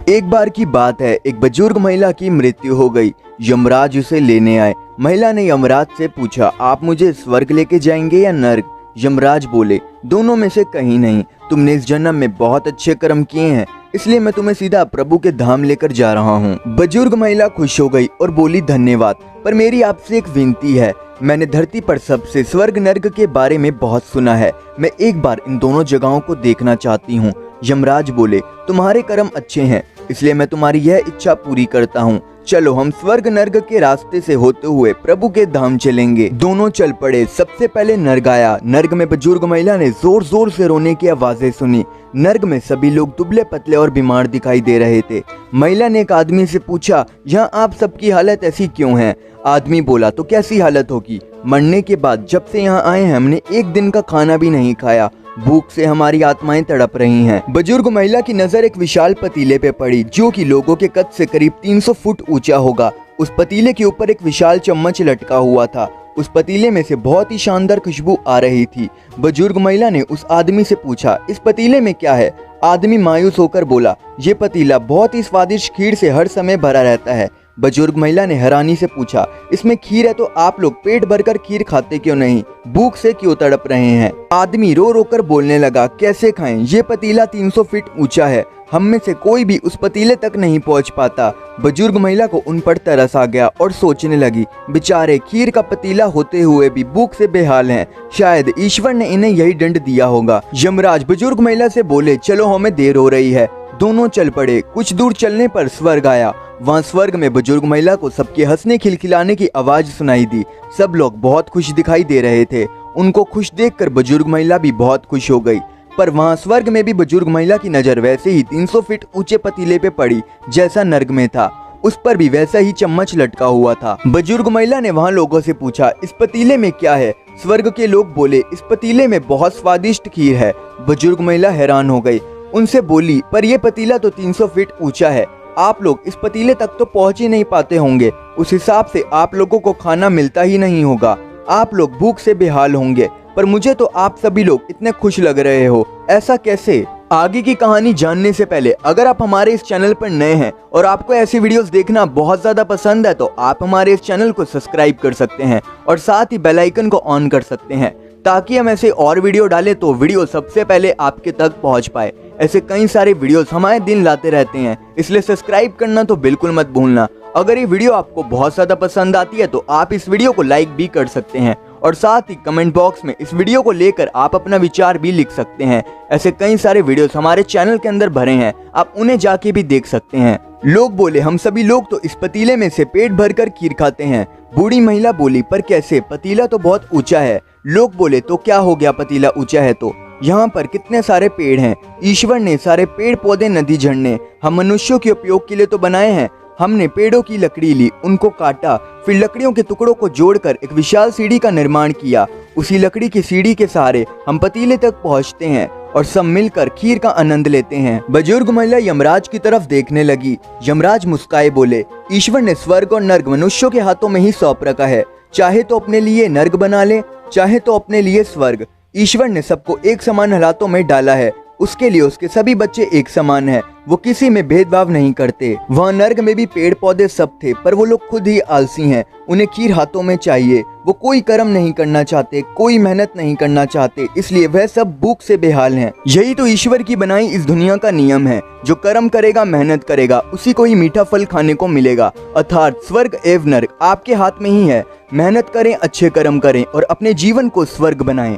एक बार की बात है, एक बुजुर्ग महिला की मृत्यु हो गई। यमराज उसे लेने आए। महिला ने यमराज से पूछा, आप मुझे स्वर्ग लेके जाएंगे या नर्क? यमराज बोले, दोनों में से कहीं नहीं। तुमने इस जन्म में बहुत अच्छे कर्म किए हैं, इसलिए मैं तुम्हें सीधा प्रभु के धाम लेकर जा रहा हूँ। बुजुर्ग महिला खुश हो गई और बोली, धन्यवाद, पर मेरी आपसे एक विनती है। मैंने धरती पर सबसे स्वर्ग नर्क के बारे में बहुत सुना है। मैं एक बार इन दोनों जगहों को देखना चाहती हूँ। यमराज बोले, तुम्हारे कर्म अच्छे हैं, इसलिए मैं तुम्हारी यह इच्छा पूरी करता हूँ। चलो हम स्वर्ग नर्क के रास्ते से होते हुए प्रभु के धाम चलेंगे। दोनों चल पड़े। सबसे पहले नर्क आया। नर्क में बुजुर्ग महिला ने जोर जोर से रोने की आवाजें सुनी। नर्क में सभी लोग दुबले पतले और बीमार दिखाई दे रहे थे। महिला ने एक आदमी से पूछा, यहाँ आप सबकी हालत ऐसी क्यों है? आदमी बोला, तो कैसी हालत होगी? मरने के बाद जब से यहाँ आए हैं हमने एक दिन का खाना भी नहीं खाया। भूख से हमारी आत्माएं तड़प रही हैं। बुजुर्ग महिला की नजर एक विशाल पतीले पे पड़ी, जो कि लोगों के कद से करीब 300 फुट ऊंचा होगा। उस पतीले के ऊपर एक विशाल चम्मच लटका हुआ था। उस पतीले में से बहुत ही शानदार खुशबू आ रही थी। बुजुर्ग महिला ने उस आदमी से पूछा, इस पतीले में क्या है? आदमी मायूस होकर बोला, ये पतीला बहुत ही स्वादिष्ट खीर से हर समय भरा रहता है। बुजुर्ग महिला ने हैरानी से पूछा, इसमें खीर है तो आप लोग पेट भरकर खीर खाते क्यों नहीं? भूख से क्यों तड़प रहे हैं? आदमी रो रो कर बोलने लगा, कैसे खाएं? ये पतीला 300 फीट ऊंचा है, हम में से कोई भी उस पतीले तक नहीं पहुंच पाता। बुजुर्ग महिला को उन पर तरस आ गया और सोचने लगी, बेचारे खीर का पतीला होते हुए भी भूख से बेहाल हैं। शायद ईश्वर ने इन्हें यही दंड दिया होगा। यमराज बुजुर्ग महिला से बोले, चलो हमें देर हो रही है। दोनों चल पड़े। कुछ दूर चलने पर स्वर्ग आया। वहाँ स्वर्ग में बुजुर्ग महिला को सबके हंसने खिलखिलाने की आवाज सुनाई दी। सब लोग बहुत खुश दिखाई दे रहे थे। उनको खुश देखकर बुजुर्ग महिला भी बहुत खुश हो गई। पर वहाँ स्वर्ग में भी बुजुर्ग महिला की नजर वैसे ही 300 फीट ऊंचे पतीले पे पड़ी जैसा नर्क में था। उस पर भी वैसा ही चम्मच लटका हुआ था। बुजुर्ग महिला ने वहाँ लोगों से पूछा, इस पतीले में क्या है? स्वर्ग के लोग बोले, इस पतीले में बहुत स्वादिष्ट खीर है। बुजुर्ग महिला हैरान हो गई। उनसे बोली, पर यह पतीला तो 300 फीट ऊंचा है, आप लोग इस पतीले तक तो पहुंच ही नहीं पाते होंगे। उस हिसाब से आप लोगों को खाना मिलता ही नहीं होगा, आप लोग भूख से बेहाल होंगे। पर मुझे तो आप सभी लोग इतने खुश लग रहे हो, ऐसा कैसे? आगे की कहानी जानने से पहले अगर आप हमारे इस चैनल पर नए हैं और आपको ऐसी वीडियोस देखना बहुत ज्यादा पसंद है, तो आप हमारे इस चैनल को सब्सक्राइब कर सकते हैं और साथ ही बेल आइकन को ऑन कर सकते हैं, ताकि हम ऐसे और वीडियो डालें तो वीडियो सबसे पहले आपके तक पहुंच पाए। ऐसे कई सारे वीडियोस हमारे दिन लाते रहते हैं, इसलिए सब्सक्राइब करना तो बिल्कुल मत भूलना। अगर ये वीडियो आपको बहुत ज्यादा पसंद आती है तो आप इस वीडियो को लाइक भी कर सकते हैं और साथ ही कमेंट बॉक्स में इस वीडियो को लेकर आप अपना विचार भी लिख सकते हैं। ऐसे कई सारे वीडियोस हमारे चैनल के अंदर भरे हैं, आप उन्हें जाके भी देख सकते हैं। लोग बोले, हम सभी लोग तो इस पतीले में से पेट भरकर खीर खाते हैं। बूढ़ी महिला बोली, पर कैसे? पतीला तो बहुत ऊंचा है। लोग बोले, तो क्या हो गया, पतीला ऊंचा है तो यहाँ पर कितने सारे पेड़ हैं। ईश्वर ने सारे पेड़ पौधे नदी झरने हम मनुष्यों के उपयोग के लिए तो बनाए हैं। हमने पेड़ों की लकड़ी ली, उनको काटा, फिर लकड़ियों के टुकड़ों को जोड़कर एक विशाल सीढ़ी का निर्माण किया। उसी लकड़ी की सीढ़ी के सहारे हम पतीले तक पहुँचते हैं और सब मिलकर खीर का आनंद लेते हैं। बुजुर्ग महिला यमराज की तरफ देखने लगी। यमराज मुस्काए बोले, ईश्वर ने स्वर्ग और नर्क मनुष्यों के हाथों में ही सौंप रखा है, चाहे तो अपने लिए नर्क बना ले, चाहे तो अपने लिए स्वर्ग। ईश्वर ने सबको एक समान हालातों में डाला है, उसके लिए उसके सभी बच्चे एक समान हैं, वो किसी में भेदभाव नहीं करते। वहाँ नर्क में भी पेड़ पौधे सब थे, पर वो लोग खुद ही आलसी हैं, उन्हें खीर हाथों में चाहिए। वो कोई कर्म नहीं करना चाहते, कोई मेहनत नहीं करना चाहते, इसलिए वह सब भूख से बेहाल हैं। यही तो ईश्वर की बनाई इस दुनिया का नियम है, जो कर्म करेगा, मेहनत करेगा, उसी को ही मीठा फल खाने को मिलेगा। अर्थात स्वर्ग एवं नर्क आपके हाथ में ही है। मेहनत करें, अच्छे कर्म करें और अपने जीवन को स्वर्ग बनाएं।